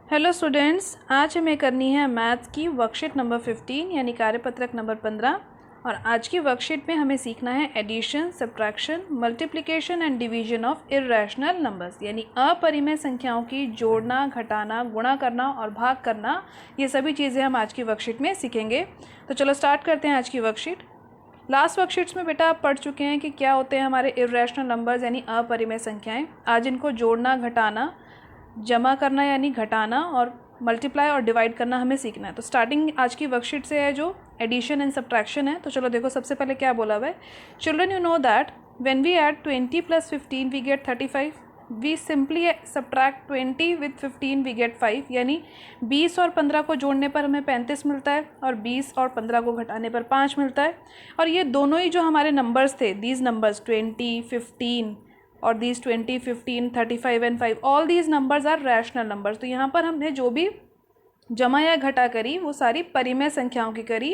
Hello students, आज हमें करनी है मैथ्स की वर्कशीट नंबर 15 यानी कार्यपत्रक नंबर 15। और आज की वर्कशीट में हमें सीखना है addition, subtraction, multiplication and division of irrational numbers यानी अपरिमेय संख्याओं की जोड़ना, घटाना, गुणा करना और भाग करना। ये सभी चीज़ें हम आज की वर्कशीट में सीखेंगे। तो चलो स्टार्ट करते हैं आज की वर्कशीट। लास्ट वर्कशीट्स में बेटा आप पढ़ चुके हैं कि क्या होते हैं हमारे इर्रेशनल नंबर्स यानी अपरिमेय संख्याएं। आज इनको जोड़ना, घटाना, जमा करना यानी घटाना और मल्टीप्लाई और डिवाइड करना हमें सीखना है। तो स्टार्टिंग आज की वर्कशीट से है जो एडिशन एंड सब्ट्रैक्शन है। तो चलो देखो, सबसे पहले क्या बोला हुआ है। Children, you know that when we add 20 + 15 we get 35। We simply subtract 20 with 15 we get 5। यानी 20 और 15 को जोड़ने पर हमें 35 मिलता है और 20 और 15 को घटाने पर 5 मिलता है। और ये दोनों ही जो हमारे नंबर्स थे, दीज नंबर्स 20, 15 और these 20, 15, 35 and 5, all these numbers are rational numbers. तो यहाँ पर हमने जो भी जमा या घटा करी वो सारी परिमेय संख्याओं की करी,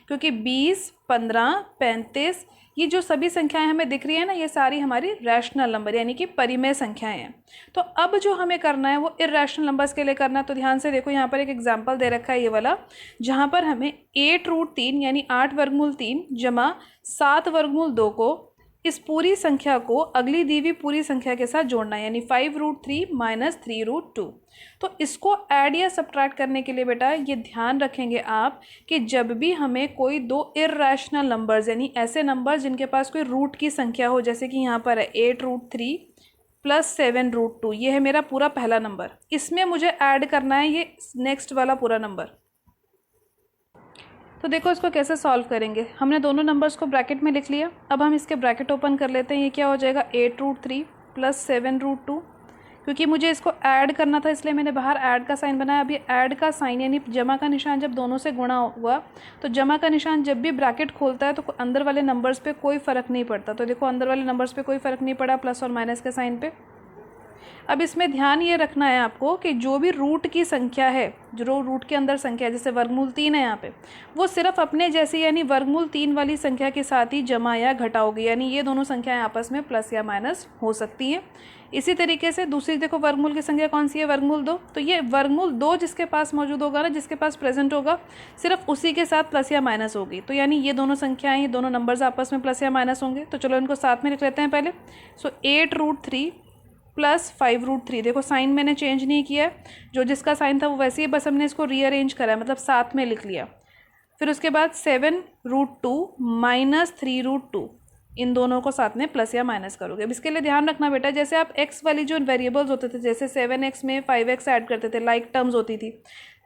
क्योंकि 20, 15, 35 ये जो सभी संख्याएं हमें दिख रही है ना, ये सारी हमारी रैशनल नंबर यानी कि परिमेय संख्याएं हैं। तो अब जो हमें करना है वो इर्रेशनल नंबर्स के लिए करना है। तो ध्यान से देखो, यहाँ पर एक एग्जाम्पल दे रखा है ये वाला, जहाँ पर हमें 8√3 यानी 8 वर्गमूल 3 जमा 7 वर्गमूल 2 को इस पूरी संख्या को अगली दी हुई पूरी संख्या के साथ जोड़ना है, यानी 5√3 - 3√2। तो इसको ऐड या सब्ट्रैक्ट करने के लिए बेटा ये ध्यान रखेंगे आप कि जब भी हमें कोई दो इर्रेशनल नंबर्स यानी ऐसे नंबर्स जिनके पास कोई रूट की संख्या हो, जैसे कि यहाँ पर है 8√3 + 7√2, ये है मेरा पूरा पहला नंबर, इसमें मुझे ऐड करना है ये नेक्स्ट वाला पूरा नंबर। तो देखो इसको कैसे सॉल्व करेंगे। हमने दोनों नंबर्स को ब्रैकेट में लिख लिया। अब हम इसके ब्रैकेट ओपन कर लेते हैं। ये क्या हो जाएगा, 8√3 + 7√2। क्योंकि मुझे इसको ऐड करना था इसलिए मैंने बाहर ऐड का साइन बनाया। अभी ऐड का साइन यानी जमा का निशान जब दोनों से गुणा हुआ, तो जमा का निशान जब भी ब्रैकेट खोलता है तो अंदर वाले नंबर्स पे कोई फ़र्क नहीं पड़ता। तो देखो अंदर वाले नंबर्स पे कोई फ़र्क नहीं पड़ा प्लस और माइनस के साइन पे। अब इसमें ध्यान ये रखना है आपको कि जो भी रूट की संख्या है, जो रूट के अंदर संख्या है, जैसे वर्गमूल 3 है यहाँ पे, वो सिर्फ अपने जैसी यानी वर्गमूल 3 वाली संख्या के साथ ही जमा या घटा होगी, यानी ये दोनों संख्याएं आपस में प्लस या माइनस हो सकती हैं। इसी तरीके से दूसरी देखो, वर्गमूल की संख्या कौन सी है, वर्गमूल 2। तो ये वर्गमूल 2 जिसके पास मौजूद होगा ना, जिसके पास प्रेजेंट होगा, सिर्फ उसी के साथ प्लस या माइनस होगी। तो यानी ये दोनों संख्याएं, ये दोनों नंबर्स आपस में प्लस या माइनस होंगे। तो चलो इनको साथ में लिख लेते हैं पहले। सो 8√3 + 5√3। देखो साइन मैंने चेंज नहीं किया है, जो जिसका साइन था वो वैसे ही, बस हमने इसको रीअरेंज करा है, मतलब साथ में लिख लिया। फिर उसके बाद 7√2 - 3√2, इन दोनों को साथ में प्लस या माइनस करोगे। अब इसके लिए ध्यान रखना बेटा, जैसे आप x वाली जो वेरिएबल्स होते थे, जैसे 7x में 5x ऐड करते थे, लाइक टर्म्स होती थी,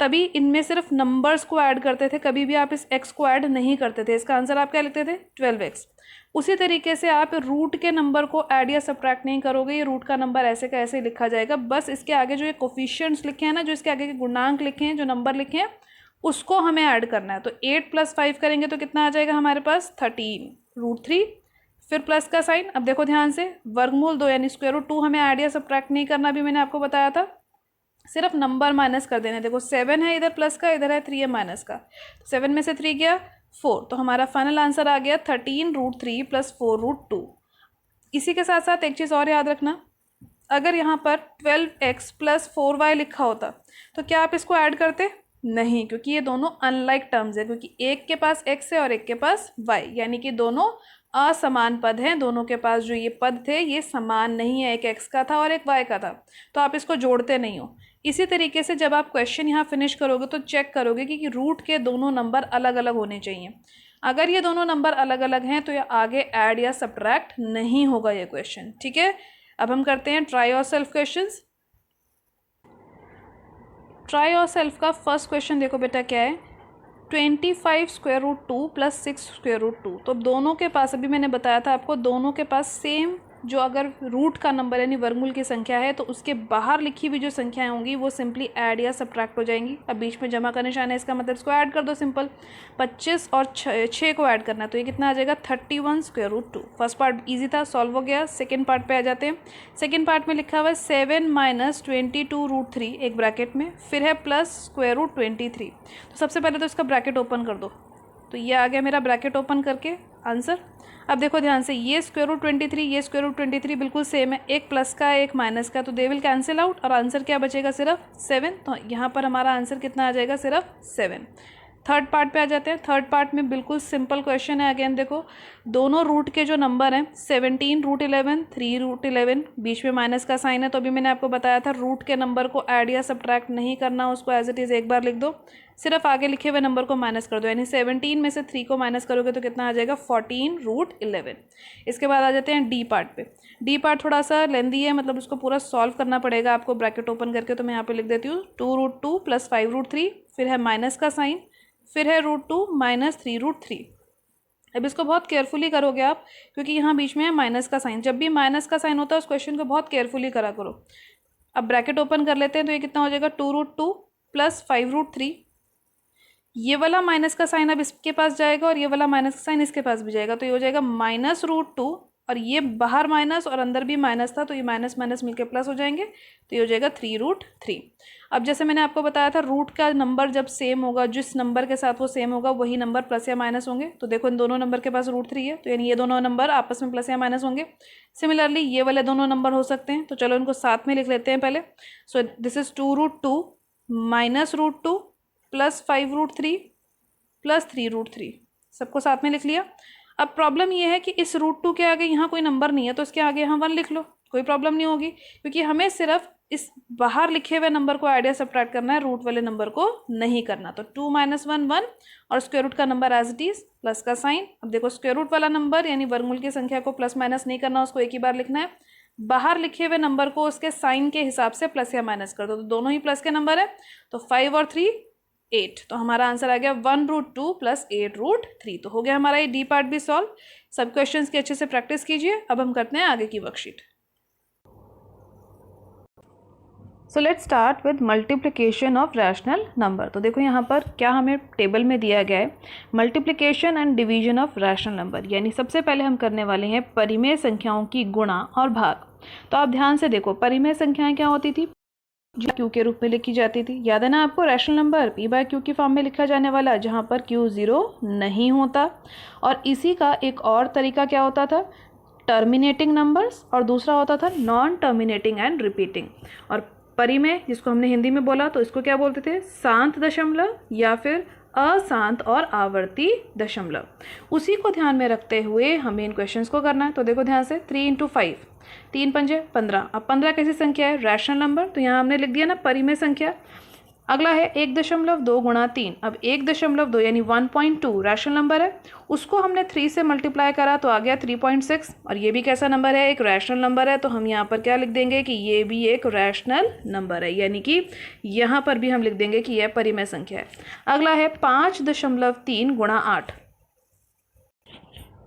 तभी इनमें सिर्फ नंबर्स को ऐड करते थे, कभी भी आप इस x को ऐड नहीं करते थे। इसका आंसर आप क्या लिखते थे, 12x। उसी तरीके से आप रूट के नंबर को ऐड या सब्ट्रैक्ट नहीं करोगे, ये रूट का नंबर ऐसे का ऐसे लिखा जाएगा। बस इसके आगे जो ये कोफिशिएंट्स लिखे हैं ना, जो इसके आगे के गुणांक लिखे हैं, जो नंबर लिखे हैं, उसको हमें ऐड करना है। तो 8 + 5 करेंगे तो कितना आ जाएगा हमारे पास, 13√3, फिर प्लस का साइन। अब देखो ध्यान से, वर्गमूल 2 यानी √2 हमें ऐड या सब्ट्रैक्ट नहीं करना, भी मैंने आपको बताया था, सिर्फ नंबर माइनस कर देना। देखो 7 है इधर प्लस का, इधर है 3 है माइनस का। 7 में से 3 गया 4, तो हमारा फाइनल आंसर आ गया 13√3 + 4√2। इसी के साथ साथ एक चीज़ और याद रखना, अगर यहाँ पर 12x + 4y लिखा होता तो क्या आप इसको ऐड करते, नहीं, क्योंकि ये दोनों अनलाइक टर्म्स है, क्योंकि एक के पास x है और एक के पास y, यानी कि दोनों असमान पद हैं। दोनों के पास जो ये पद थे ये समान नहीं है, एक x का था और एक y का था, तो आप इसको जोड़ते नहीं हो। इसी तरीके से जब आप क्वेश्चन यहाँ फिनिश करोगे तो चेक करोगे कि रूट के दोनों नंबर अलग अलग होने चाहिए। अगर ये दोनों नंबर अलग अलग हैं तो ये आगे ऐड या सब्ट्रैक्ट नहीं होगा ये क्वेश्चन, ठीक है। अब हम करते हैं try your self questions. Try your self का फर्स्ट क्वेश्चन देखो बेटा क्या है, 25√2 + 6√2। तो दोनों के पास, अभी मैंने बताया था आपको, दोनों के पास सेम जो अगर रूट का नंबर यानी वर्गमूल की संख्या है तो उसके बाहर लिखी हुई जो संख्याएं होंगी वो सिंपली ऐड या सब्ट्रैक्ट हो जाएंगी। अब बीच में जमा का निशान है, इसका मतलब इसको ऐड कर दो सिंपल। 25 और 6 को ऐड करना है, तो ये कितना आ जाएगा, 31√2। फर्स्ट पार्ट इजी था, सॉल्व हो गया। सेकेंड पार्ट पे आ जाते हैं। सेकेंड पार्ट में लिखा हुआ है 7 - 22√3 एक ब्रैकेट में, फिर है +√23। तो सबसे पहले तो इसका ब्रैकेट ओपन कर दो। तो ये आ गया मेरा ब्रैकेट ओपन करके आंसर। अब देखो ध्यान से, ये स्क्वायर रूट 23, ये स्क्वायर रूट 23 बिल्कुल सेम है, एक प्लस का एक माइनस का, तो दे विल कैंसिल आउट और आंसर क्या बचेगा, सिर्फ 7। तो यहाँ पर हमारा आंसर कितना आ जाएगा, सिर्फ 7। थर्ड पार्ट पे आ जाते हैं। थर्ड पार्ट में बिल्कुल सिंपल क्वेश्चन है। अगेन देखो, दोनों रूट के जो नंबर हैं 17 रूट 11, 3 रूट 11, बीच में माइनस का साइन है, तो अभी मैंने आपको बताया था रूट के नंबर को ऐड या सब्ट्रैक्ट नहीं करना, उसको एज इट इज़ एक बार लिख दो, सिर्फ आगे लिखे हुए नंबर को माइनस कर दो, यानी 17 में से 3 को माइनस करोगे तो कितना आ जाएगा, 14 रूट 11। इसके बाद आ जाते हैं डी पार्ट पे। डी पार्ट थोड़ा सा लेंदी है, मतलब उसको पूरा सॉल्व करना पड़ेगा आपको ब्रैकेट ओपन करके, तो मैं यहाँ पे लिख देती हूँ 2 रूट 2 प्लस 5 रूट 3, फिर है माइनस का साइन, फिर है रूट 2 माइनस 3 रूट 3। अब इसको बहुत केयरफुली करोगे आप, क्योंकि यहाँ बीच में है माइनस का साइन। जब भी माइनस का साइन होता है उस क्वेश्चन को बहुत केयरफुली करा करो। अब ब्रैकेट ओपन कर लेते हैं, तो ये कितना हो जाएगा, 2 रूट 2 प्लस 5 रूट 3। ये वाला माइनस का साइन अब इसके पास जाएगा और ये वाला माइनस का साइन इसके पास भी जाएगा, तो ये हो जाएगा माइनस रूट 2, और ये बाहर माइनस और अंदर भी माइनस था, तो ये माइनस माइनस मिलके प्लस हो जाएंगे, तो ये हो जाएगा 3 रूट 3। अब जैसे मैंने आपको बताया था, रूट का नंबर जब सेम होगा, जिस नंबर के साथ वो सेम होगा वही नंबर प्लस या माइनस होंगे। तो देखो इन दोनों नंबर के पास रूट 3 है, तो यानी ये दोनों नंबर आपस में प्लस या माइनस होंगे। सिमिलरली ये वाले दोनों नंबर हो सकते हैं, तो चलो इनको साथ में लिख लेते हैं पहले। So this is 2 root 2 minus root 2 plus 5 root 3 plus 3 root 3, सबको साथ में लिख लिया। अब प्रॉब्लम ये है कि इस रूट 2 के आगे यहाँ कोई नंबर नहीं है, तो इसके आगे यहाँ 1 लिख लो, कोई प्रॉब्लम नहीं होगी, क्योंकि हमें सिर्फ इस बाहर लिखे हुए नंबर को ऐड या सब्ट्रैक्ट करना है, रूट वाले नंबर को नहीं करना। तो 2 माइनस 1 1, और स्क्वायर रूट का number as it is, plus का साइन। अब देखो स्क्वायर रूट वाला नंबर यानी वर्गमूल की संख्या को प्लस माइनस नहीं करना, उसको एक ही बार लिखना है। बाहर लिखे हुए नंबर को उसके साइन के हिसाब से प्लस या माइनस कर दो, तो दोनों ही प्लस के नंबर है, तो 5 और 3 8। तो हमारा आंसर आ गया 1 रूट 2 प्लस 8 रूट 3। तो हो गया हमारा ये डी पार्ट भी सॉल्व। सब क्वेश्चंस की अच्छे से प्रैक्टिस कीजिए। अब हम करते हैं आगे की worksheet. So let's start with multiplication of rational number. तो देखो यहाँ पर क्या हमें टेबल में दिया गया है, multiplication and division of rational number, यानी सबसे पहले हम करने वाले हैं परिमेय संख्याओं की गुणा और भाग। तो आप ध्यान से देखो, परिमेय संख्याएं क्या होती थी, जो क्यू के रूप में लिखी जाती थी। याद है ना आपको, rational number P by Q की फॉर्म में लिखा जाने वाला, जहाँ पर क्यू 0 नहीं होता। और इसी का एक और तरीका क्या होता था, टर्मिनेटिंग नंबर्स, और दूसरा होता था नॉन टर्मिनेटिंग एंड रिपीटिंग। और परिमेय जिसको हमने हिंदी में बोला, तो इसको क्या बोलते थे, शांत दशमलव या फिर अशांत और आवर्ती दशमलव। उसी को ध्यान में रखते हुए हमें इन क्वेश्चंस को करना है। तो देखो ध्यान से, 3 × 5, 3 पंजे 15। अब 15 कैसी संख्या है, रैशनल नंबर, तो यहाँ हमने लिख दिया ना परिमेय संख्या। अगला है 1.2 गुणा 3। अब 1.2 यानी 1.2 रैशनल नंबर है, उसको हमने 3 से मल्टीप्लाई करा तो आ गया 3.6। और ये भी कैसा नंबर है, एक रैशनल नंबर है, तो हम यहाँ पर क्या लिख देंगे कि ये भी एक रैशनल नंबर है, यानी कि यहाँ पर भी हम लिख देंगे कि यह परिमेय संख्या है। अगला है 5.3 गुणा 8,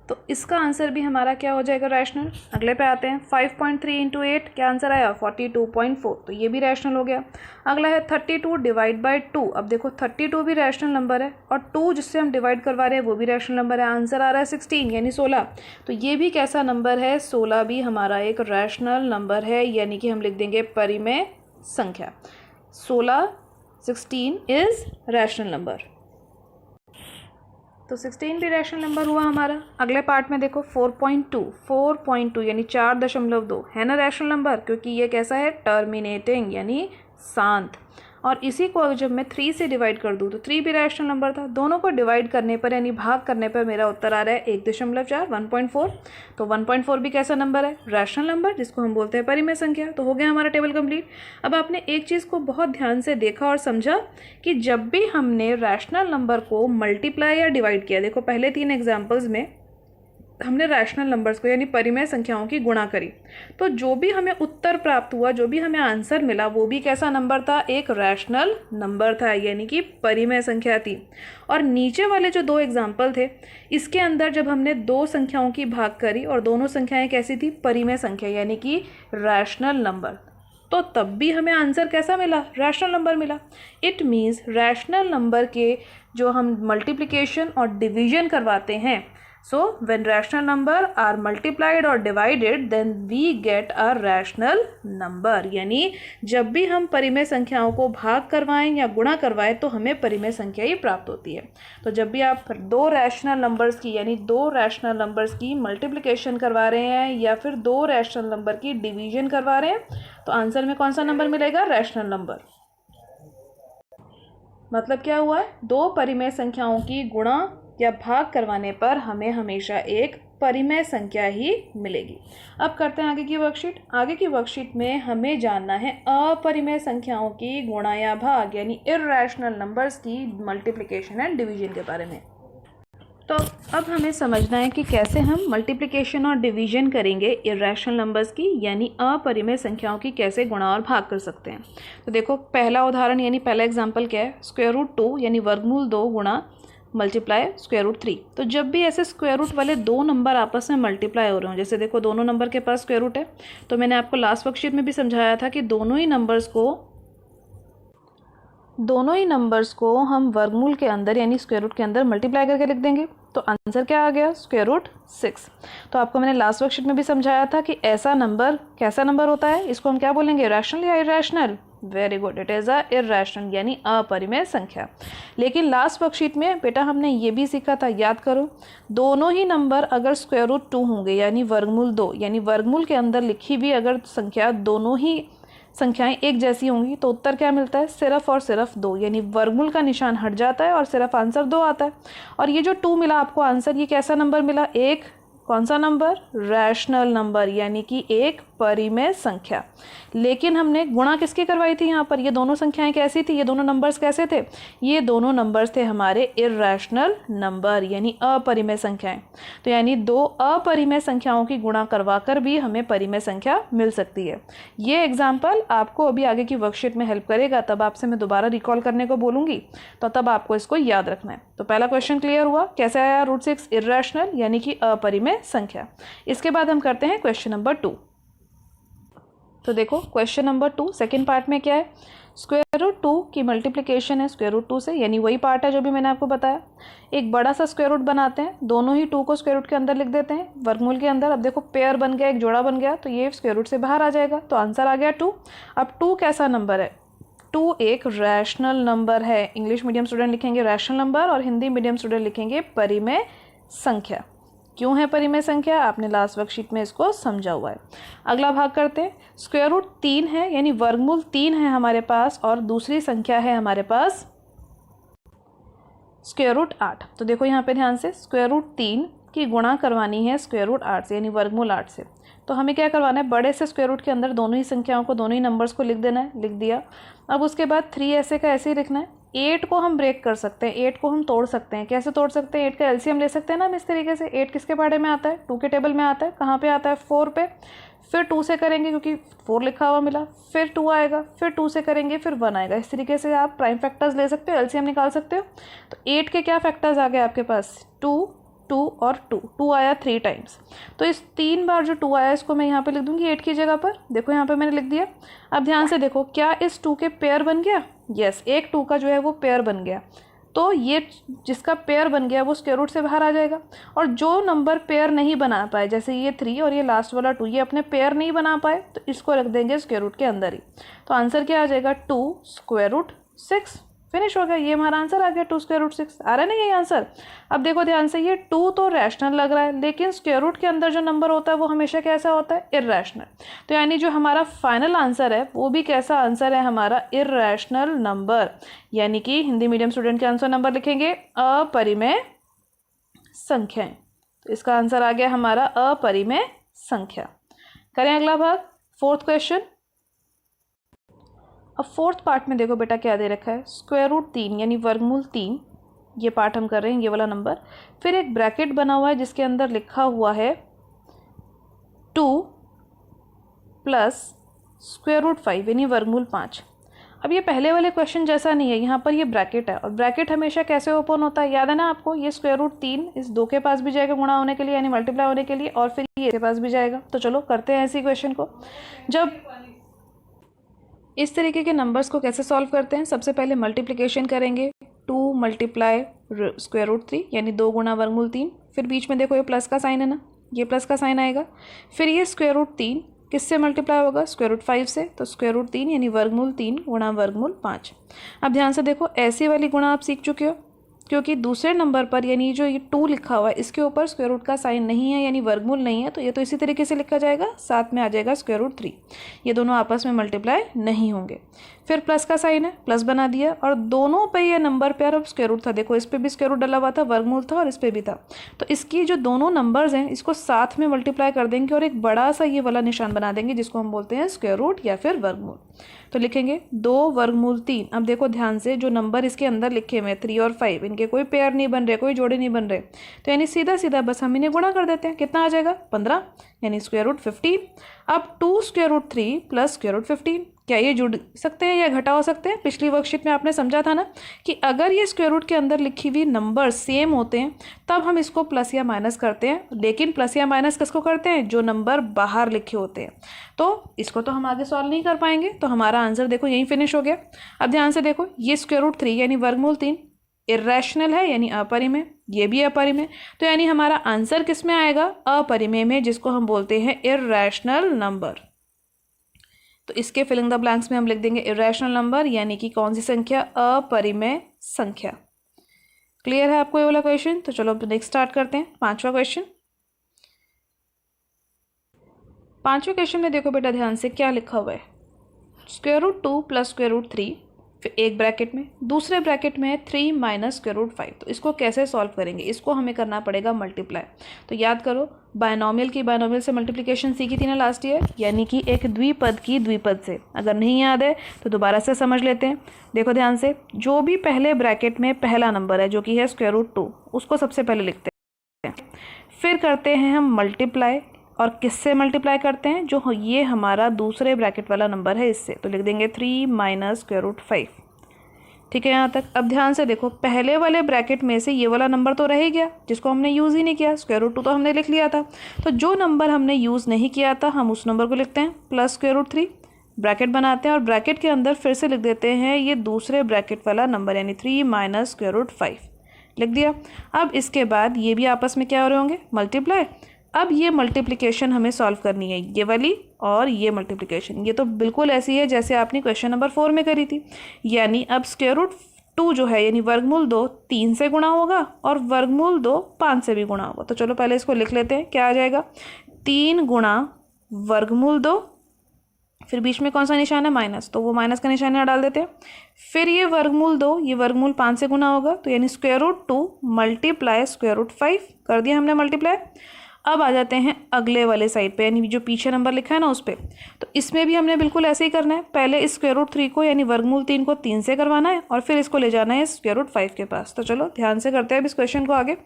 तो इसका आंसर भी हमारा क्या हो जाएगा, रैशनल। अगले पे आते हैं, 5.3 × 8, क्या आंसर आया, 42.4, तो ये भी रैशनल हो गया। अगला है 32 डिवाइड बाय 2। अब देखो 32 भी रैशनल नंबर है, और 2 जिससे हम डिवाइड करवा रहे हैं वो भी रैशनल नंबर है। आंसर आ रहा है 16 यानी 16, तो ये भी कैसा नंबर है, 16 भी हमारा एक रैशनल नंबर है, यानी कि हम लिख देंगे परिमेय संख्या। 16 इज रैशनल नंबर, तो 16 भी रैशनल नंबर हुआ हमारा। अगले पार्ट में देखो 4.2 यानी 4.2 है ना रैशनल नंबर, क्योंकि ये कैसा है, टर्मिनेटिंग यानी शांत। और इसी को जब मैं 3 से डिवाइड कर दूँ तो 3 भी रैशनल नंबर था। दोनों को डिवाइड करने पर यानी भाग करने पर मेरा उत्तर आ रहा है 1.4 1.4। तो 1.4 भी कैसा नंबर है, रैशनल नंबर, जिसको हम बोलते हैं परिमेय संख्या। तो हो गया हमारा टेबल कंप्लीट। अब आपने एक चीज़ को बहुत ध्यान से देखा और समझा कि जब भी हमने रैशनल नंबर को मल्टीप्लाई या डिवाइड किया, देखो पहले 3 एग्जाम्पल्स में हमने रैशनल नंबर्स को यानी परिमेय संख्याओं की गुणा करी, तो जो भी हमें उत्तर प्राप्त हुआ, जो भी हमें आंसर मिला, वो भी कैसा नंबर था, एक रैशनल नंबर था, यानी कि परिमेय संख्या थी। और नीचे वाले जो 2 एग्जाम्पल थे, इसके अंदर जब हमने 2 संख्याओं की भाग करी और दोनों संख्याएं कैसी थी, परिमेय संख्या यानी कि रैशनल नंबर, तो तब भी हमें आंसर कैसा मिला, रैशनल नंबर मिला। इट मीन्स रैशनल नंबर के जो हम मल्टीप्लिकेशन और डिवीजन करवाते हैं, so when rational number are multiplied और divided then we get a rational number, यानी जब भी हम परिमेय संख्याओं को भाग करवाएं या गुणा करवाएं तो हमें परिमेय संख्या ही प्राप्त होती है। तो जब भी आप दो रैशनल नंबर्स की यानी दो रैशनल नंबर्स की मल्टीप्लिकेशन करवा रहे हैं या फिर दो रैशनल नंबर की डिवीजन करवा रहे हैं तो आंसर में कौन सा नंबर मिलेगा? Rational number. मतलब क्या हुआ है? दो परिमेय संख्याओं की गुणा या भाग करवाने पर हमें हमेशा एक परिमेय संख्या ही मिलेगी। अब करते हैं आगे की वर्कशीट। आगे की वर्कशीट में हमें जानना है अपरिमेय संख्याओं की गुणा या भाग यानी इर्रेशनल नंबर्स की मल्टीप्लिकेशन एंड डिवीजन के बारे में। तो अब हमें समझना है कि कैसे हम मल्टीप्लिकेशन और डिवीजन करेंगे इर्रेशनल नंबर्स की यानी अपरिमेय संख्याओं की कैसे गुणा और भाग कर सकते हैं। तो देखो पहला उदाहरण यानी पहला एग्जांपल क्या है? स्क्वायर रूट 2 यानी वर्गमूल 2 गुणा मल्टीप्लाई स्क्वायर रूट 3। तो जब भी ऐसे स्क्वायर रूट वाले दो नंबर आपस में मल्टीप्लाई हो रहे हो, जैसे देखो दोनों नंबर के पास स्क्वायर रूट है, तो मैंने आपको लास्ट वर्कशीट में भी समझाया था कि दोनों ही नंबर्स को हम वर्गमूल के अंदर यानी स्क्वायर रूट के अंदर मल्टीप्लाई करके लिख देंगे। तो आंसर क्या आ गया? Square root 6। तो आपको मैंने लास्ट वर्कशीट में भी समझाया था कि ऐसा नंबर कैसा नंबर होता है, इसको हम क्या बोलेंगे? रैशनल या irrational? Very good, it is a irrational यानी अपरिमेय संख्या। लेकिन लास्ट वर्कशीट में बेटा हमने ये भी सीखा था, याद करो, दोनों ही नंबर अगर स्क्वायर रूट 2 होंगे यानी वर्गमूल 2 यानी वर्गमूल के अंदर लिखी भी अगर संख्या दोनों ही संख्याएं एक जैसी होंगी तो उत्तर क्या मिलता है? सिर्फ और सिर्फ 2, यानी वर्गमूल का निशान हट जाता है और सिर्फ आंसर 2 आता है। और ये जो 2 मिला आपको आंसर, ये कैसा नंबर मिला? एक कौन सा नंबर? रैशनल नंबर यानी कि एक परिमेय संख्या। लेकिन हमने गुणा किसकी करवाई थी यहाँ पर? ये दोनों संख्याएं कैसी थी? ये दोनों नंबर्स कैसे थे? ये दोनों नंबर्स थे हमारे इर्रेशनल नंबर यानी अपरिमेय संख्याएं। तो यानी दो अपरिमेय संख्याओं की गुणा करवा कर भी हमें परिमेय संख्या मिल सकती है। ये एग्जाम्पल आपको अभी आगे की वर्कशीट में हेल्प करेगा, तब आपसे मैं दोबारा रिकॉल करने को बोलूँगी, तो तब आपको इसको याद रखना है। तो पहला क्वेश्चन क्लियर हुआ, कैसे आया रूट 6 इर्रेशनल यानी कि अपरिमेय संख्या। इसके बाद हम करते हैं क्वेश्चन नंबर 2। तो देखो क्वेश्चन नंबर 2 सेकेंड पार्ट में क्या है? स्क्वायर रूट 2 की मल्टीप्लिकेशन है स्क्वायर रूट 2 से, यानी वही पार्ट है जो भी मैंने आपको बताया। एक बड़ा सा स्क्वायर रूट बनाते हैं, दोनों ही 2 को स्क्वायर रूट के अंदर लिख देते हैं वर्गमूल के अंदर। अब देखो पेयर बन गया, एक जोड़ा बन गया, तो ये स्क्वायर रूट से बाहर आ जाएगा, तो आंसर आ गया 2। अब 2 कैसा नंबर है? 2 एक रैशनल नंबर है। इंग्लिश मीडियम स्टूडेंट लिखेंगे रैशनल नंबर और हिंदी मीडियम स्टूडेंट लिखेंगे परिमेय संख्या। क्यों है परिमेय संख्या? आपने लास्ट वर्कशीट में इसको समझा हुआ है। अगला भाग करते हैं। स्क्वायर रूट 3 है यानी वर्गमूल 3 है हमारे पास और दूसरी संख्या है हमारे पास स्क्वायर रूट 8। तो देखो यहाँ पे ध्यान से, स्क्वायर रूट 3 की गुणा करवानी है स्क्वायर रूट 8 से यानी वर्गमूल 8 से। तो हमें क्या करवाना है? बड़े से स्क्वायर रूट के अंदर दोनों ही संख्याओं को, दोनों ही नंबर्स को लिख देना है। लिख दिया। अब उसके बाद 3 ऐसे का ऐसे ही लिखना है। 8 को हम ब्रेक कर सकते हैं, 8 को हम तोड़ सकते हैं। कैसे तोड़ सकते हैं? 8 का एलसीएम ले सकते हैं ना हम इस तरीके से। 8 किसके बारे में आता है? 2 के टेबल में आता है। कहाँ पे आता है? 4 पे। फिर 2 से करेंगे क्योंकि 4 लिखा हुआ मिला, फिर 2 आएगा, फिर 2 से करेंगे, फिर 1 आएगा। इस तरीके से आप प्राइम फैक्टर्स ले सकते हो, एलसीएम निकाल सकते हो। तो 8 के क्या फैक्टर्स आ गए आपके पास? 2, 2 और 2। 2 आया 3 टाइम्स। तो इस 3 बार जो 2 आया इसको मैं यहाँ पे लिख दूंगी 8 की जगह पर। देखो यहाँ पे मैंने लिख दिया। अब ध्यान से देखो, क्या इस 2 के पेयर बन गया? यस, एक 2 का जो है वो पेयर बन गया। तो ये जिसका पेयर बन गया वो स्क्वायर रूट से बाहर आ जाएगा। और जो नंबर पेयर नहीं बना पाए, जैसे ये 3 और ये लास्ट वाला 2, ये अपने पेयर नहीं बना पाए, तो इसको रख देंगे स्क्वायर रूट के अंदर ही। तो आंसर क्या आ जाएगा? 2 स्क्वायर रूट 6। फिनिश हो गया, ये हमारा आंसर आ गया 2 स्क्वायर रूट 6। आ रहा है ना यही आंसर? अब देखो ध्यान से, ये 2 तो रैशनल लग रहा है, लेकिन स्क्वायर रूट के अंदर जो नंबर होता है वो हमेशा कैसा होता है? इर्रेशनल। तो यानी जो हमारा फाइनल आंसर है वो भी कैसा आंसर है हमारा? Irrational number. यानी कि हिंदी मीडियम स्टूडेंट के आंसर नंबर लिखेंगे अपरिमेय संख्याएं। तो इसका आंसर आ गया हमारा अपरिमेय संख्या। करें अगला भाग, फोर्थ क्वेश्चन। अब फोर्थ पार्ट में देखो बेटा क्या दे रखा है? स्क्वायर रूट 3 यानी वर्गमूल 3, ये पार्ट हम कर रहे हैं, ये वाला नंबर। फिर एक ब्रैकेट बना हुआ है जिसके अंदर लिखा हुआ है 2 प्लस स्क्वायर रूट 5 यानी वर्गमूल 5। अब ये पहले वाले क्वेश्चन जैसा नहीं है, यहाँ पर ये ब्रैकेट है और ब्रैकेट हमेशा कैसे ओपन होता है? याद है ना आपको? ये स्क्वायर रूट 3 इस 2 के पास भी जाएगा गुणा होने के लिए यानी मल्टीप्लाई होने के लिए, और फिर ये के पास भी जाएगा। तो चलो करते हैं इसी क्वेश्चन को। जब इस तरीके के नंबर्स को कैसे सॉल्व करते हैं? सबसे पहले मल्टीप्लिकेशन करेंगे, 2 मल्टीप्लाई स्क्वायर रूट 3 यानी 2 गुणा वर्गमूल 3। फिर बीच में देखो ये प्लस का साइन है ना, ये प्लस का साइन आएगा। फिर ये स्क्वायर रूट 3 किससे मल्टीप्लाई होगा, स्क्वायर रूट 5 से, तो स्क्वायर रूट 3 यानी वर्गमूल 3 गुणा वर्गमूल 5। अब ध्यान से देखो ऐसी वाली गुणा आप सीख चुके हो, क्योंकि दूसरे नंबर पर यानी जो ये 2 लिखा हुआ है इसके ऊपर स्क्वायर रूट का साइन नहीं है यानी वर्गमूल नहीं है, तो ये तो इसी तरीके से लिखा जाएगा, साथ में आ जाएगा स्क्वायर रूट 3। ये दोनों आपस में मल्टीप्लाई नहीं होंगे। फिर प्लस का साइन है, प्लस बना दिया, और दोनों पे ये नंबर पेयर अब स्क्वायर रूट था, देखो इस पे भी स्क्वायर रूट डला हुआ था, वर्गमूल था, और इस पे भी था। तो इसकी जो दोनों नंबर्स हैं इसको साथ में मल्टीप्लाई कर देंगे और एक बड़ा सा ये वाला निशान बना देंगे जिसको हम बोलते हैं स्क्वायर रूट या फिर वर्गमूल। तो लिखेंगे 2 वर्गमूल 3। अब देखो ध्यान से जो नंबर इसके अंदर लिखे हुए 3 और 5, इनके कोई पेयर नहीं बन रहे, कोई जोड़े नहीं बन रहे, तो यानी सीधा सीधा बस हम इन्हें गुणा कर देते हैं। कितना आ जाएगा, 15 यानी स्क्वायर रूट 15। अब 2 square root 3 plus square root 15, क्या ये जुड़ सकते हैं या घटा हो सकते हैं? पिछली वर्कशीट में आपने समझा था ना कि अगर ये स्क्वायर रूट के अंदर लिखी हुई नंबर सेम होते हैं तब हम इसको प्लस या माइनस करते हैं, लेकिन प्लस या माइनस किसको करते हैं, जो नंबर बाहर लिखे होते हैं। तो इसको तो हम आगे सॉल्व नहीं कर पाएंगे, तो हमारा आंसर देखो यहीं फिनिश हो गया। अब ध्यान से देखो ये स्क्वायर रूट 3 यानी वर्गमूल 3 इर्रेशनल है यानी अपरिमेय, ये भी अपरिमेय, तो यानी हमारा आंसर किस में आएगा, अपरिमेय में, जिसको हम बोलते हैं इर्रेशनल नंबर। तो इसके फिलिंग द ब्लैंक्स में हम लिख देंगे इरेशनल नंबर यानी कि कौन सी संख्या, अपरिमेय संख्या। क्लियर है आपको ये वाला क्वेश्चन? तो चलो नेक्स्ट स्टार्ट करते हैं, 5वां क्वेश्चन। 5वें क्वेश्चन में देखो बेटा ध्यान से क्या लिखा हुआ है, square root 2 plus square root 3, फिर एक ब्रैकेट में, दूसरे ब्रैकेट में है 3 माइनस स्क्वायर रूट 5। तो इसको कैसे सॉल्व करेंगे, इसको हमें करना पड़ेगा मल्टीप्लाई। तो याद करो बायनोमियल की बायनोमियल से मल्टीप्लिकेशन सीखी थी ना लास्ट ईयर, यानी कि एक द्विपद की द्विपद से। अगर नहीं याद है तो दोबारा से समझ लेते हैं। देखो ध्यान से, जो भी पहले ब्रैकेट में पहला नंबर है जो कि है स्क्वायर रूट 2, उसको सबसे पहले लिखते हैं, फिर करते हैं हम मल्टीप्लाई, और किससे मल्टीप्लाई करते हैं, जो ये हमारा दूसरे ब्रैकेट वाला नंबर है इससे, तो लिख देंगे 3 माइनस स्क्वायर रूट 5। ठीक है यहाँ तक। अब ध्यान से देखो पहले वाले ब्रैकेट में से ये वाला नंबर तो रह ही गया जिसको हमने यूज़ ही नहीं किया, स्क्वायर रूट 2 तो हमने लिख लिया था, तो जो नंबर हमने यूज़ नहीं किया था हम उस नंबर को लिखते हैं प्लस स्क्वायर रूट 3, ब्रैकेट बनाते हैं और ब्रैकेट के अंदर फिर से लिख देते हैं ये दूसरे ब्रैकेट वाला नंबर यानी 3 माइनस स्क्वायर रूट 5 लिख दिया। अब इसके बाद ये भी आपस में क्या हो रहे होंगे, मल्टीप्लाई। अब ये मल्टीप्लिकेशन हमें सॉल्व करनी है, ये वाली और ये मल्टीप्लिकेशन, ये तो बिल्कुल ऐसी है जैसे आपने क्वेश्चन नंबर 4 में करी थी। यानी अब स्क्वायर रूट 2 जो है यानी वर्गमूल 2 3 से गुणा होगा और वर्गमूल 2 5 से भी गुणा होगा। तो चलो पहले इसको लिख लेते हैं, क्या आ जाएगा, 3 गुणा वर्गमूल 2, फिर बीच में कौन सा निशान है, माइनस, तो वो माइनस का निशान यहाँ डाल देते हैं। फिर ये वर्गमूल 2, ये वर्गमूल 5 से गुणा होगा, तो यानी square root 2 multiply square root 5 कर दिया हमने मल्टीप्लाई। अब आ जाते हैं अगले वाले साइड पे, यानी जो पीछे नंबर लिखा है ना उस पर। तो इसमें भी हमने बिल्कुल ऐसे ही करना है, पहले इस स्क्वायर रूट 3 को यानी वर्गमूल 3 को 3 से करवाना है और फिर इसको ले जाना है स्क्वायर रूट 5 के पास। तो चलो ध्यान से करते हैं अब इस क्वेश्चन को आगे।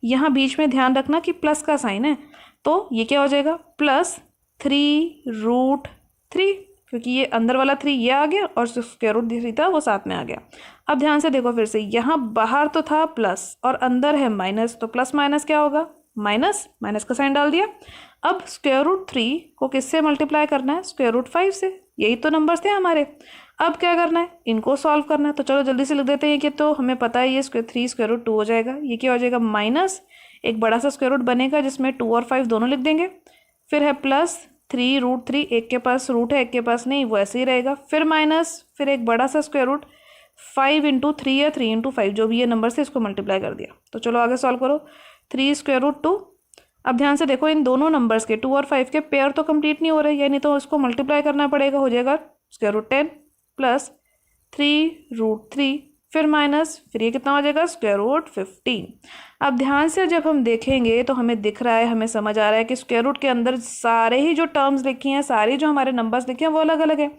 यहाँ बीच में ध्यान रखना कि प्लस का साइन है, तो ये क्या हो जाएगा, प्लस 3 रूट 3, क्योंकि ये अंदर वाला 3 ये आ गया और स्क्वायर रूट 3 था वो साथ में आ गया। अब ध्यान से देखो फिर से, यहाँ बाहर तो था प्लस और अंदर है माइनस, तो प्लस माइनस क्या होगा, माइनस, माइनस का साइन डाल दिया। अब स्क्वायर रूट 3 को किससे मल्टीप्लाई करना है, स्क्वायर रूट 5 से, यही तो नंबर्स थे हमारे। अब क्या करना है, इनको सॉल्व करना है। तो चलो जल्दी से लिख देते हैं कि तो हमें पता है ये 3 स्क्वायर रूट 2 हो जाएगा, ये क्या हो जाएगा, माइनस एक बड़ा सा स्क्वायर रूट बनेगा जिसमें 2 और 5 दोनों लिख देंगे, फिर है प्लस 3 रूट 3, एक के पास रूट है एक के पास नहीं, वो ऐसे ही रहेगा, फिर माइनस, फिर एक बड़ा सा स्क्वायर रूट 5 इंटू 3 या 3 इंटू 5 जो भी ये नंबर से इसको मल्टीप्लाई कर दिया। तो चलो आगे सॉल्व करो, 3 स्क्वायर रूट 2। अब ध्यान से देखो इन दोनों नंबर्स के 2 और 5 के पेयर तो कंप्लीट नहीं हो रहे, यानी तो इसको मल्टीप्लाई करना पड़ेगा, हो जाएगा स्क्वायर रूट 10 प्लस 3 रूट 3, फिर माइनस, फिर ये कितना हो जाएगा, स्क्वायर रूट 15। अब ध्यान से जब हम देखेंगे तो हमें दिख रहा है, हमें समझ आ रहा है कि स्क्वायर रूट के अंदर सारे ही जो टर्म्स लिखी हैं, सारे जो हमारे नंबर्स लिखे हैं वो अलग अलग है,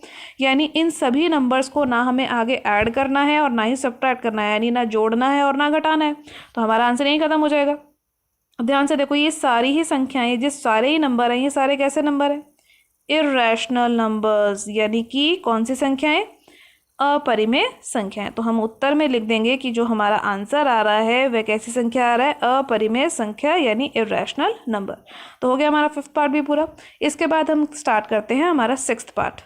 यानी इन सभी नंबर्स को ना हमें आगे ऐड करना है और ना ही सब्ट्रैक्ट करना है, यानी ना जोड़ना है और ना घटाना है। तो हमारा आंसर यहीं खत्म हो जाएगा। अब ध्यान से देखो ये सारी ही संख्याएं, जिस सारे ही नंबर हैं, ये सारे कैसे नंबर हैं, इर्रेशनल नंबर्स, यानी कि कौन सी संख्याएं, अपरिमेय संख्याएं। तो हम उत्तर में लिख देंगे कि जो हमारा आंसर आ रहा है वह कैसी संख्या आ रहा है, अपरिमेय संख्या यानी इर्रेशनल नंबर। तो हो गया हमारा 5th पार्ट भी पूरा। इसके बाद हम स्टार्ट करते हैं हमारा 6th पार्ट।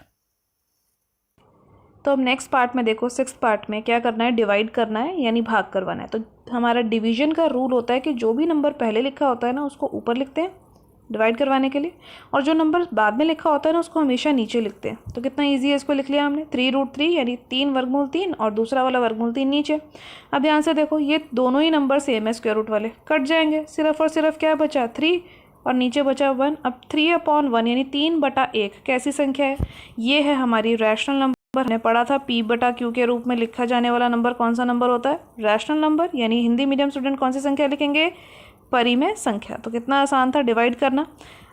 तो अब नेक्स्ट पार्ट में देखो, सिक्स्थ पार्ट में क्या करना है, डिवाइड करना है यानी भाग करवाना है। तो हमारा डिवीजन का रूल होता है कि जो भी नंबर पहले लिखा होता है ना उसको ऊपर लिखते हैं डिवाइड करवाने के लिए, और जो नंबर बाद में लिखा होता है ना उसको हमेशा नीचे लिखते हैं। तो कितना ईजी है, इसको लिख लिया हमने 3√3 यानी 3 वर्गमूल 3 और दूसरा वाला वर्गमूल 3 नीचे। अब ध्यान से देखो, ये दोनों ही नंबर सेम है, स्क्वायर रूट वाले कट जाएंगे, सिर्फ और सिर्फ क्या बचा 3 और नीचे बचा 1। अब 3/1 यानी 3/1 कैसी संख्या है, ये है हमारी रैशनल नंबर। हमने पढ़ा था P/Q के रूप में लिखा जाने वाला नंबर कौन सा नंबर होता है, रैशनल नंबर। यानी हिंदी मीडियम स्टूडेंट कौन सी संख्या लिखेंगे, परिमेय संख्या। तो कितना आसान था डिवाइड करना।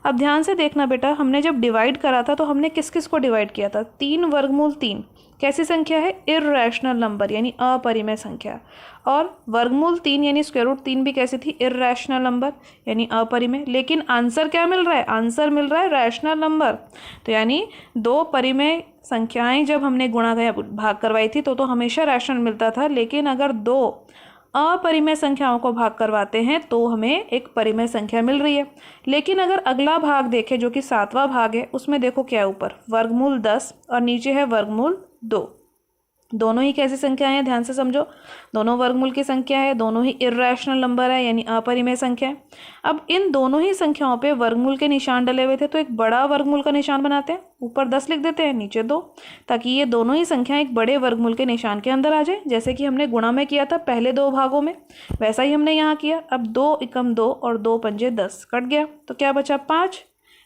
अब ध्यान से देखना बेटा, हमने जब डिवाइड करा था तो हमने किस किस को डिवाइड किया था, 3 वर्गमूल 3 कैसी संख्या है, इर्रेशनल नंबर यानी अपरिमेय संख्या, और वर्गमूल 3 यानी स्क्वायर रूट 3 भी कैसी थी, इर्रेशनल नंबर यानी अपरिमेय। लेकिन आंसर क्या मिल रहा है, आंसर मिल रहा है रैशनल नंबर। तो यानी दो परिमेय संख्याएं जब हमने गुणा या भाग करवाई थी तो हमेशा रैशनल मिलता था, लेकिन अगर दो अपरिमेय संख्याओं को भाग करवाते हैं तो हमें एक परिमेय संख्या मिल रही है। लेकिन अगर अगला भाग देखें जो कि 7वां भाग है, उसमें देखो क्या है, ऊपर वर्गमूल 10 और नीचे है वर्गमूल 2। दोनों ही कैसी संख्याएं हैं, ध्यान से समझो, दोनों वर्गमूल की संख्या है, दोनों ही इर्रेशनल नंबर है यानी अपरिमेय संख्या है। अब इन दोनों ही संख्याओं पे वर्गमूल के निशान डले हुए थे, तो एक बड़ा वर्गमूल का निशान बनाते हैं, ऊपर 10 लिख देते हैं, नीचे 2, ताकि ये दोनों ही संख्याएं एक बड़े वर्गमूल के निशान के अंदर आ जाए। जैसे कि हमने गुणा में किया था पहले 2 भागों में, वैसा ही हमने यहाँ किया। अब 2 एकम 2 और 2 पंजे 10 कट गया, तो क्या बचा 5।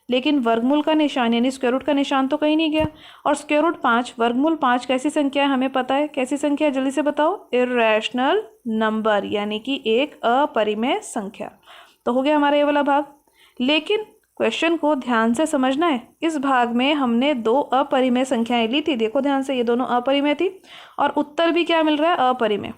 लेकिन वर्गमूल का निशान यानी स्क्वायर रूट का निशान तो कहीं नहीं गया, और स्क्वायर रूट 5 वर्गमूल 5 कैसी संख्या है हमें पता है, कैसी संख्या है जल्दी से बताओ, इर्रेशनल नंबर यानी कि एक अपरिमेय संख्या। तो हो गया हमारा ये वाला भाग। लेकिन क्वेश्चन को ध्यान से समझना है, इस भाग में हमने 2 अपरिमेय संख्याएं ली थी, देखो ध्यान से, ये दोनों अपरिमेय थी और उत्तर भी क्या मिल रहा है, अपरिमेय।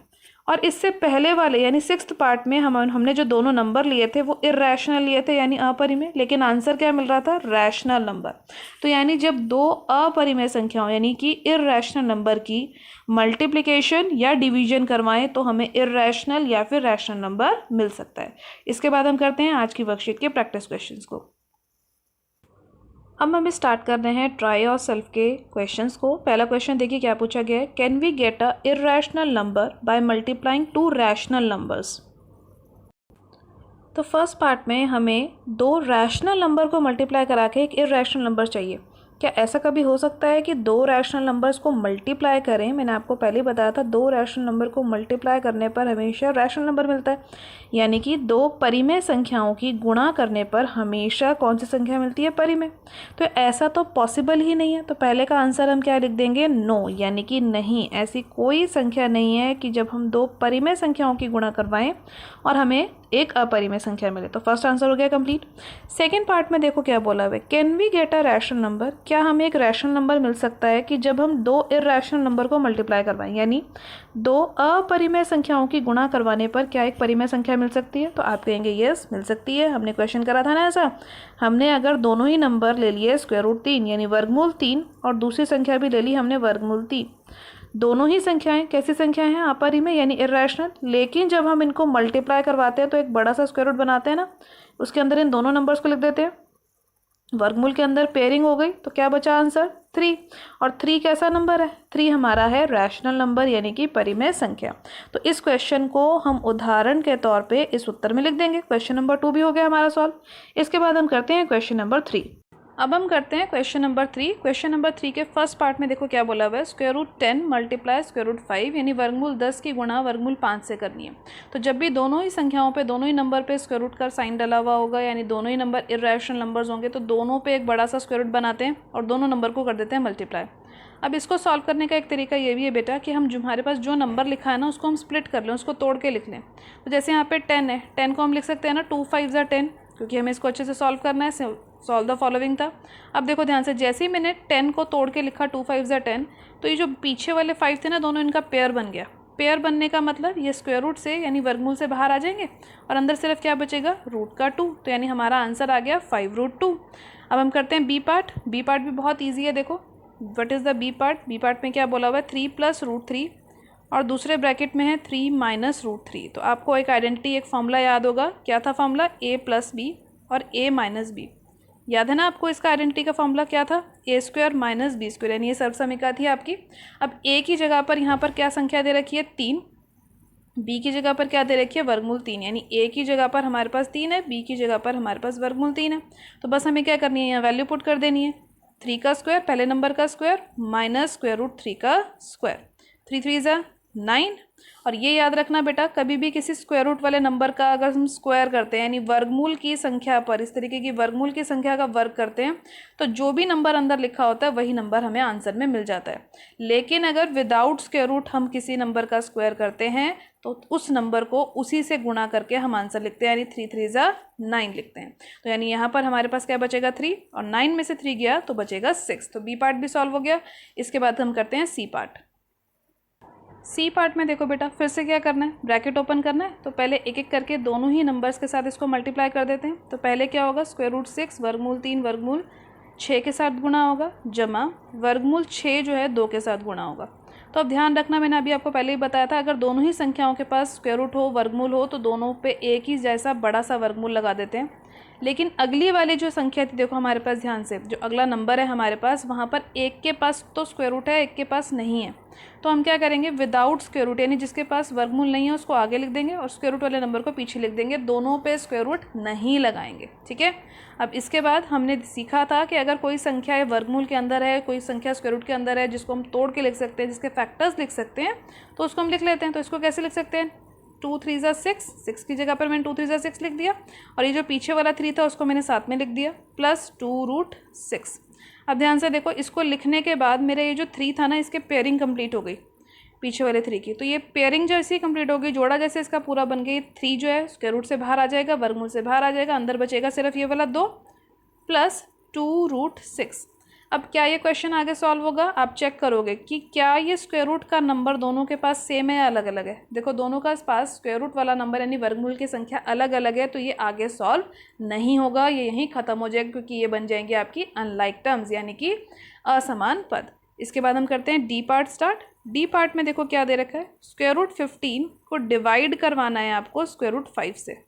और इससे पहले वाले यानी सिक्स्थ पार्ट में हमने जो दोनों नंबर लिए थे वो इर्रेशनल लिए थे यानी अपरिमेय, लेकिन आंसर क्या मिल रहा था, रैशनल नंबर। तो यानी जब 2 अपरिमेय संख्याओं यानी कि इर्रेशनल नंबर की मल्टीप्लिकेशन या डिवीजन करवाएं तो हमें इर्रेशनल या फिर रैशनल नंबर मिल सकता है। इसके बाद हम करते हैं आज की वर्कशीट के प्रैक्टिस क्वेश्चंस को। अब हम स्टार्ट कर रहे हैं ट्राई और सेल्फ के क्वेश्चंस को। पहला क्वेश्चन देखिए क्या पूछा गया है, can we get a irrational number by multiplying 2 rational numbers. तो फर्स्ट पार्ट में हमें 2 रैशनल नंबर को मल्टीप्लाई करा के एक इर्रेशनल नंबर चाहिए। क्या ऐसा कभी हो सकता है कि 2 रैशनल नंबर्स को मल्टीप्लाई करें, मैंने आपको पहले बताया था 2 रैशनल नंबर को मल्टीप्लाई करने पर हमेशा रैशनल नंबर मिलता है, यानी कि 2 परिमेय संख्याओं की गुणा करने पर हमेशा कौन सी संख्या मिलती है, परिमेय। तो ऐसा तो पॉसिबल ही नहीं है, तो पहले का आंसर हम क्या लिख देंगे, नो, यानी कि नहीं, ऐसी कोई संख्या नहीं है कि जब हम 2 परिमेय संख्याओं की गुणा करवाएं और हमें एक अपरिमेय संख्या मिले। तो फर्स्ट आंसर हो गया कंप्लीट। सेकंड पार्ट में देखो क्या बोला हुआ है, can we get a rational number, क्या हमें एक रैशनल नंबर मिल सकता है कि जब हम 2 इर्रेशनल नंबर को मल्टीप्लाई करवाएं, यानी 2 अपरिमेय संख्याओं की गुणा करवाने पर क्या एक परिमेय संख्या मिल सकती है। तो आप कहेंगे यस मिल सकती है, हमने क्वेश्चन करा था ना ऐसा। हमने अगर दोनों ही नंबर ले लिए स्क्वायर रूट 3 यानी वर्गमूल 3 और दूसरी संख्या भी ले ली हमने वर्गमूल 3, दोनों ही संख्याएं कैसी संख्याएं हैं, अपरिमेय यानी इर्रेशनल। लेकिन जब हम इनको मल्टीप्लाई करवाते हैं तो एक बड़ा सा स्क्वायर रूट बनाते हैं ना, उसके अंदर इन दोनों नंबर्स को लिख देते हैं, वर्गमूल के अंदर पेयरिंग हो गई, तो क्या बचा आंसर 3। और 3 कैसा नंबर है, 3 हमारा है रैशनल नंबर यानी कि परिमेय संख्या। तो इस क्वेश्चन को हम उदाहरण के तौर पे इस उत्तर में लिख देंगे। क्वेश्चन नंबर 2 भी हो गया हमारा सॉल्व। इसके बाद हम करते हैं क्वेश्चन नंबर 3। अब हम करते हैं क्वेश्चन नंबर 3। क्वेश्चन नंबर 3 के फर्स्ट पार्ट में देखो क्या बोला हुआ है, square root 10 multiply square root 5 यानी वर्गमूल 10 की गुणा वर्गमूल 5 से करनी है। तो जब भी दोनों ही संख्याओं पे दोनों ही नंबर पे स्क्वायर रूट का साइन डला हुआ होगा यानी दोनों ही नंबर इर्रेशनल नंबर्स होंगे, तो दोनों पे एक बड़ा सा स्क्वायर रूट बनाते हैं और दोनों नंबर को कर देते हैं मल्टीप्लाई। अब इसको सॉल्व करने का एक तरीका ये भी है बेटा कि हम हमारे पास जो नंबर लिखा है ना उसको हम स्प्लिट कर लें, उसको तोड़ के लिख लें। तो जैसे यहाँ पे 10 है, 10 को हम लिख सकते हैं ना 2 5 ज़ा 10, क्योंकि हमें इसको अच्छे से सॉल्व करना है। सॉल्व द फॉलोइंग था। अब देखो ध्यान से, जैसे ही मैंने 10 को तोड़ के लिखा 2 5 ज़ा 10, तो ये जो पीछे वाले 5 थे ना दोनों, इनका पेयर बन गया। पेयर बनने का मतलब ये स्क्वायर रूट से यानी वर्गमूल से बाहर आ जाएंगे और अंदर सिर्फ क्या बचेगा, रूट का 2। तो यानी हमारा आंसर आ गया 5√2। अब हम करते हैं बी पार्ट। बी पार्ट भी बहुत ईजी है। देखो what is the B part. B part में क्या बोला हुआ है, 3 + √3 और दूसरे ब्रैकेट में है 3 - √3। तो आपको एक आइडेंटिटी, एक फॉर्मूला याद होगा। क्या था फॉर्मूला, a + b और a - b। याद है ना आपको इसका आइडेंटिटी का फॉर्मूला क्या था, ए स्क्वायर माइनस बी स्क्वायर, यानी ये सर्वसमीका थी आपकी। अब ए की जगह पर यहाँ पर क्या संख्या दे रखी है, 3, बी की जगह पर क्या दे रखी है, वर्गमूल 3, यानी ए की जगह पर हमारे पास 3 है, बी की जगह पर हमारे पास वर्गमूल 3 है। तो बस हमें क्या करनी है, यहाँ वैल्यू पुट कर देनी है, 3 का स्क्वायर, पहले नंबर का स्क्वायर, माइनस स्क्वायर रूट 3 का स्क्वायर, 3 3 ज़ा 9। और ये याद रखना बेटा, कभी भी किसी स्क्वायर रूट वाले नंबर का अगर हम स्क्वायर करते हैं, यानी वर्गमूल की संख्या पर इस तरीके की वर्गमूल की संख्या का वर्ग करते हैं, तो जो भी नंबर अंदर लिखा होता है वही नंबर हमें आंसर में मिल जाता है। लेकिन अगर विदाउट स्क्वायर रूट हम किसी नंबर का स्क्वायर करते हैं तो उस नंबर को उसी से गुणा करके हम आंसर लिखते हैं, यानी 3 3 ज़ा 9 लिखते हैं। तो यानी यहाँ पर हमारे पास क्या बचेगा, 3, और 9 में से 3 गया तो बचेगा 6। तो बी पार्ट भी सॉल्व हो गया। इसके बाद हम करते हैं सी पार्ट। सी पार्ट में देखो बेटा, फिर से क्या करना है, ब्रैकेट ओपन करना है। तो पहले एक एक करके दोनों ही नंबर्स के साथ इसको मल्टीप्लाई कर देते हैं। तो पहले क्या होगा, स्क्वायर रूट 6 वर्गमूल 3 वर्गमूल 6 के साथ गुणा होगा, जमा वर्गमूल 6 जो है 2 के साथ गुणा होगा। तो अब ध्यान रखना, मैंने अभी आपको पहले ही बताया था, अगर दोनों ही संख्याओं के पास स्क्वायर रूट हो वर्गमूल हो तो दोनों पे एक ही जैसा बड़ा सा वर्गमूल लगा देते हैं। लेकिन अगली वाली जो संख्या थी, देखो हमारे पास ध्यान से, जो अगला नंबर है हमारे पास, वहाँ पर एक के पास तो स्क्वायर रूट है, एक के पास नहीं है। तो हम क्या करेंगे, विदाउट स्क्वायर रूट, यानी जिसके पास वर्गमूल नहीं है उसको आगे लिख देंगे और स्क्वायर रूट वाले नंबर को पीछे लिख देंगे, दोनों पे स्क्वायर रूट नहीं लगाएंगे। ठीक है। अब इसके बाद हमने सीखा था कि अगर कोई संख्या वर्गमूल के अंदर है, कोई संख्या स्क्वायर रूट के अंदर है, जिसको हम तोड़ के लिख सकते हैं, जिसके फैक्टर्स लिख सकते हैं, तो उसको हम लिख लेते हैं। तो इसको कैसे लिख सकते हैं, 2 3 ज़ा 6, 6 की जगह पर मैंने 2 3 ज़ा 6 लिख दिया, और ये जो पीछे वाला 3 था उसको मैंने साथ में लिख दिया, प्लस 2 रूट 6। अब ध्यान से देखो, इसको लिखने के बाद मेरे ये जो 3 था ना, इसके पेयरिंग कंप्लीट हो गई पीछे वाले 3 की। तो ये पेयरिंग जैसे ही कंप्लीट हो गई, जोड़ा जैसे इसका पूरा बन गई, 3 जो है स्क्वायर रूट से बाहर आ जाएगा, वर्गमूल से बाहर आ जाएगा, अंदर बचेगा सिर्फ ये वाला 2 प्लस 2 रूट 6। अब क्या ये क्वेश्चन आगे सॉल्व होगा, आप चेक करोगे कि क्या ये स्क्वायर रूट का नंबर दोनों के पास सेम है या अलग अलग है। देखो दोनों का पास स्क्वायर रूट वाला नंबर यानी वर्गमूल की संख्या अलग अलग है, तो ये आगे सॉल्व नहीं होगा, ये यहीं ख़त्म हो जाएगा, क्योंकि ये बन जाएंगे आपकी अनलाइक टर्म्स, यानी कि असमान पद। इसके बाद हम करते हैं D part start. D part में देखो क्या दे रखा है, स्क्वायर रूट 15 को डिवाइड करवाना है आपको स्क्वायर रूट 5 से।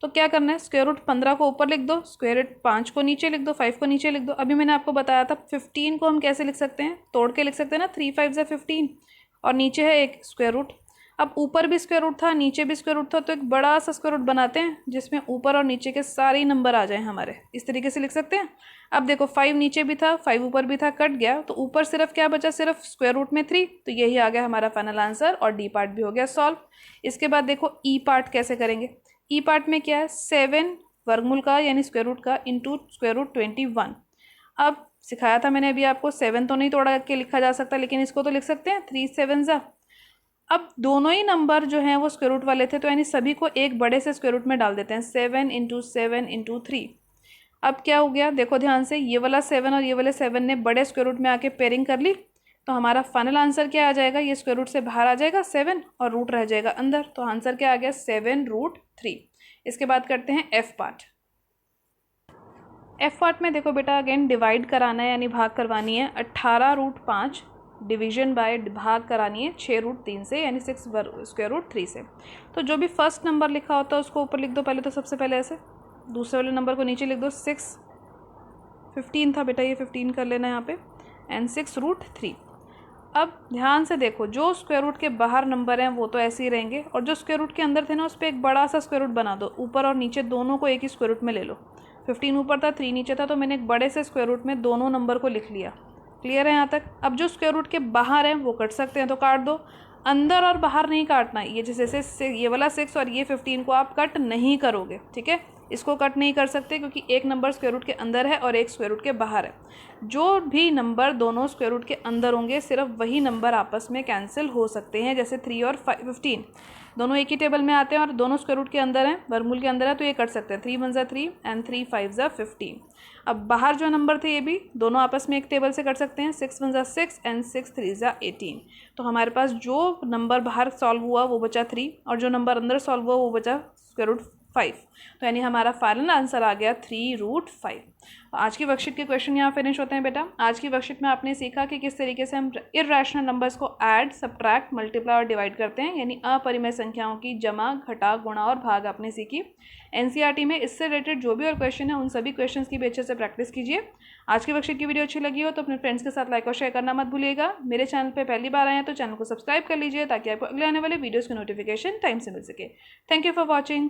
तो क्या करना है, स्क्वायर रूट 15 को ऊपर लिख दो, स्क्वायर रूट 5 को नीचे लिख दो, 5 को नीचे लिख दो। अभी मैंने आपको बताया था 15 को हम कैसे लिख सकते हैं, तोड़ के लिख सकते हैं ना, 3 5 ज़ा 15, और नीचे है एक स्क्वायर रूट। अब ऊपर भी स्क्वायर रूट था, नीचे भी स्क्वायर रूट था, तो एक बड़ा सा स्क्वायर रूट बनाते हैं जिसमें ऊपर और नीचे के सारे ही नंबर आ जाएं हमारे, इस तरीके से लिख सकते हैं। अब देखो 5 नीचे भी था, 5 ऊपर भी था, कट गया, तो ऊपर सिर्फ क्या बचा, सिर्फ स्क्वायर रूट में 3, तो यही आ गया हमारा फाइनल आंसर, और डी पार्ट भी हो गया सॉल्व। इसके बाद देखो ई पार्ट कैसे करेंगे। ई पार्ट में क्या है, 7 वर्गमूल का यानी स्क्वायर रूट का इंटू स्क्वायर रूट 21। अब सिखाया था मैंने अभी आपको, 7 तो नहीं तोड़ा के लिखा जा सकता, लेकिन इसको तो लिख सकते हैं, 3 7 ज़ा। अब दोनों ही नंबर जो हैं वो स्क्वायर रूट वाले थे, तो यानी सभी को एक बड़े से स्क्वायर रूट में डाल देते हैं, 7 इंटू 7 इंटू 3। अब क्या हो गया, देखो ध्यान से, ये वाला 7 और ये वाले 7 ने बड़े स्क्वायर रूट में आके पेयरिंग कर ली, तो हमारा फाइनल आंसर क्या आ जाएगा, ये स्क्वायर रूट से बाहर आ जाएगा 7 और रूट रह जाएगा अंदर, तो आंसर क्या आ गया, 7 रूट 3। इसके बाद करते हैं एफ पार्ट। एफ पार्ट में देखो बेटा, अगेन डिवाइड कराना है यानी भाग करवानी है, 18 रूट 5 डिवीजन बाय भाग करानी है 6 रूट 3 से, यानी 6 स्क्वायर रूट 3 से। तो जो भी फर्स्ट नंबर लिखा होता है उसको ऊपर लिख दो पहले, तो सबसे पहले ऐसे, दूसरे वाले नंबर को नीचे लिख दो, 6 15 था बेटा, ये 15 कर लेना यहाँ पे, एंड 6 रूट 3। अब ध्यान से देखो, जो स्क्वायर रूट के बाहर नंबर हैं वो तो ऐसे ही रहेंगे, और जो स्क्वायर रूट के अंदर थे ना उस पर एक बड़ा सा स्क्वायर रूट बना दो, ऊपर और नीचे दोनों को एक ही स्क्वायर रूट में ले लो। 15 ऊपर था, 3 नीचे था, तो मैंने एक बड़े से स्क्वायर रूट में दोनों नंबर को लिख लिया। क्लियर है यहाँ तक। अब जो स्क्वायर रूट के बाहर हैं वो कट सकते हैं तो काट दो, अंदर और बाहर नहीं काटना है। ये जैसे ये वाला 6 और ये 15 को आप कट नहीं करोगे, ठीक है, इसको कट नहीं कर सकते क्योंकि एक नंबर स्क्वायर रूट के अंदर है और एक स्क्वायर रूट के बाहर है। जो भी नंबर दोनों स्क्वायर रूट के अंदर होंगे सिर्फ वही नंबर आपस में कैंसिल हो सकते हैं, जैसे 3 और 15 दोनों एक ही टेबल में आते हैं और दोनों स्क्वायर रूट के अंदर हैं, वर्गमूल के अंदर है, तो ये कट सकते हैं, 3 1 ज़ा 3 एंड 3 5 ज़ा 15। अब बाहर जो नंबर थे ये भी दोनों आपस में एक टेबल से कट सकते हैं, 6 1 ज़ा 6 एंड 6 3 ज़ा 18। तो हमारे पास जो नंबर बाहर सॉल्व हुआ वो बचा 3 और जो नंबर अंदर सॉल्व हुआ वो बचा स्क्वायर रूट 5। तो यानी हमारा फाइनल आंसर आ गया 3√5। आज की वर्कशीट के क्वेश्चन यहाँ फिनिश होते हैं बेटा। आज की वर्कशीट में आपने सीखा कि किस तरीके से हम इर्रेशनल नंबर्स को ऐड, सब्ट्रैक्ट, मल्टीप्लाई और डिवाइड करते हैं, यानी अपरिमेय संख्याओं की जमा, घटा, गुणा और भाग आपने सीखी। एनसीईआरटी में इससे रिलेटेड जो भी और क्वेश्चन है उन सभी क्वेश्चंस की भी अच्छे से प्रैक्टिस कीजिए। आज की वर्कशीट की वीडियो अच्छी लगी हो तो अपने फ्रेंड्स के साथ लाइक और शेयर करना मत भूलिएगा। मेरे चैनल पर पहली बार आए हैं तो चैनल को सब्सक्राइब कर लीजिए ताकि आपको अगले आने वाले वीडियोज़ की नोटिफिकेशन टाइम से मिल सके। Thank you for watching.